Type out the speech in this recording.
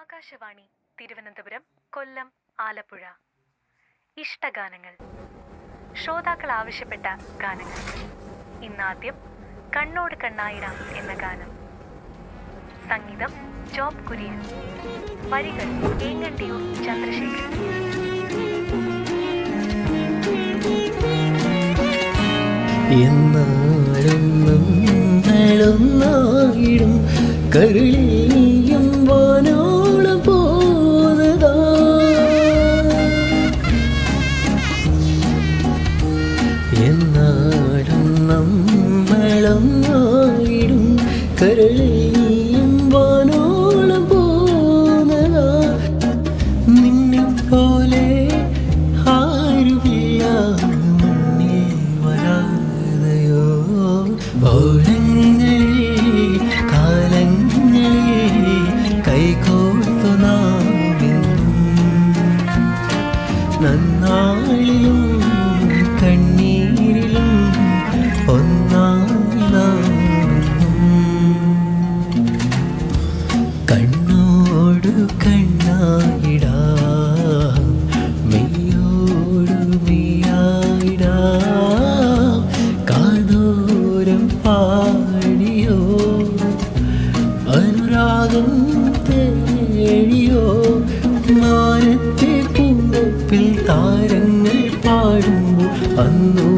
ആകാശവാണി തിരുവനന്തപുരം, കൊല്ലം, ആലപ്പുഴ. ഇഷ്ടഗാനങ്ങൾ. ശ്രോതാക്കൾ ആവശ്യപ്പെട്ട ഗാനങ്ങൾ. ഇന്നാദ്യം കണ്ണോട് കണ്ണായിടാം എന്ന ഗാനം. സംഗീതം ജോബ് കുര്യൻ. വരികൾ ഏങ്ങണ്ടിയൂർ ചന്ദ്രശേഖരൻ. എന്നാടും കരളിയും വാനോളം പോന്നതാ എന്നാടും നമ്മളം ആയിടും കരളിയും വാനോളം പോന്നതാ നിന്നെ പോലെ ആരുമില്ല മുന്നിൽ വരാതെയോ ഓളങ്ങളിൽ കാലങ്ങളിൽ കൈകോർത്തു നാമെന്നും നന്നാളിലും കണ്ണീരിലും ഒന്നായി നാമെന്നും കണ്ണോടു കണ്ണായിടാം മെയ്യോടു മെയ്യായിടാം കാതോരം പാടിയോ അനുരാഗം തേടിയോ മാനത്തെ പൂങ്കൊപ്പിൽ താരങ്ങൾ പാടുമ്പോൾ അന്നു